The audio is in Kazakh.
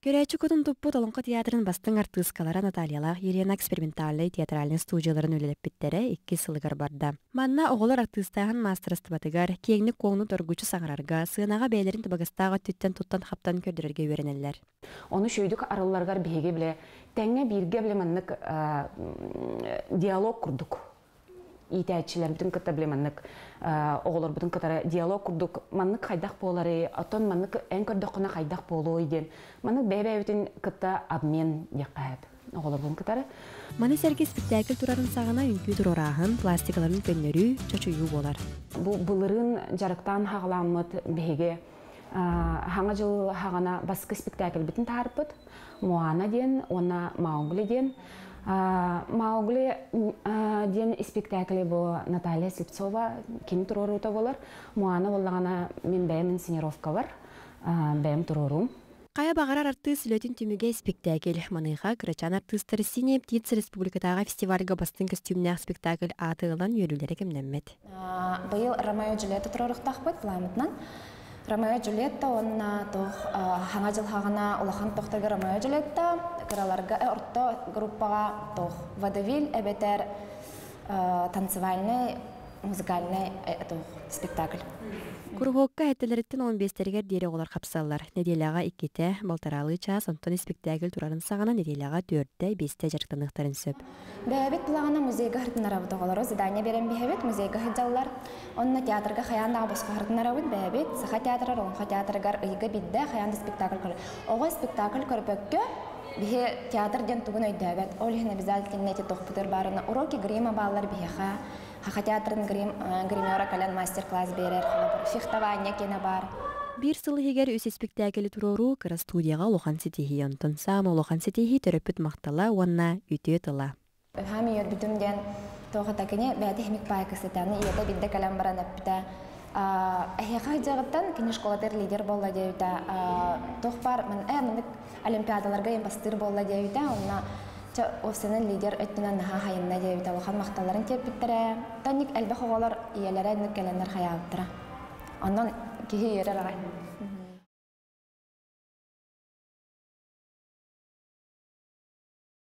Көрәчі көтін тұппы толынқы театрын бастың артыскалара Натальялақ Елена экспериментальный театральный студияларын өлелеп біттері 2 сылығар барда. Манна оғылар артыстағын мастерасты батыгар, кеңнік қоңны торгучы саңарарға, сынаға бәйлерін табағыстаға түттен тұттан хаптан көрдірерге өренелер. Оны шөйдік арыларғар бейге біле, тәңе бірге біле маннық диалог құрдық. Итәчілер бүтін кітті біле маннық оғылар бүтін кітары диалог құрдық. Маннық қайдақ болары, отон маннық ән көрдіқына қайдақ болу еден. Маннық бәй-бәй бүтін кітті обмен деққайып. Оғылар бүтін кітары. Маны сәрге спектакль турарын сағына үнкі тұрорағын, пластикаларын көннері чачую болар. Бұлырын жарықтан хағыламыд бейге хаңа жыл хағана басқы спектакль бүтін тарпыд. Моана ден, она Маугли ден. Маугли ден спектаклі бұл Наталья Слепцова кем тұрорыта болар. Моана болағана мен бәйім инсценировка бар, бәйім тұрорым. Қая бағарар арты сүлетін түміге спектакль. Маныға Крачан артыстары Сине Птица Республикатаға фестивальға бастың костюмнақ спектакль атығылан өрілері кемнәммет. Бұл Ромео Джульетта тұрорықтақ бұд, бұламытнан. Ромео Джульетта, онна хаңа жыл хағана улахан тоқтарға Ромео Джульетта, кыраларға орто группаға тоқ водевиль, әбетер танцевальный, музыкальный спектакль. Кургокка әттелеріттен 15-тергер дере олар қапсалар. Неделяға 2-те балтаралы час, онтон спектакль турарын сағана неделяға 4-те 5-те жарықтанықтарын сөп. Бәбет бұлағына музейға хыртын арабыды олар. Задания берен бәбет музейға хыджалар. Онна театрға қаяндағы босқа хыртын арабыд бәбет. Саха театрар, онға театргар ұйға бидді қаянды спектакль көрі. Оға спектакль көріпөкке бе театр ден туғын өйдәбет. Олығын обязательно эти тоқпытыр барына. Уроки грима балалар бейха. Хаха театрын гримера калян мастер-класс берер, фехтование кені бар. Bir сылы егер өсе спектаклі тұрору кыра студияға лохан сетихи онтын сам лохан сетихи төрөпіт мақтала, онна үті тыла. Хами йөр бүтімден тоғы такыне бәді хемик пайкысытаны, иеті білді калям баран әппіті. Әйеға жағыттан кені школадыр лидер болла дейуті. Тоқ бар, мен олимпиадаларға ембастыр болла дейуті, онна Овсенен лидер өттінен наға хайынна дейбіті олған мақталарын теппіттірі. Тәнік әлбі қоғалар иелері әнік кәлендер қаяғыптыра. Ондан кейі ерер ағай.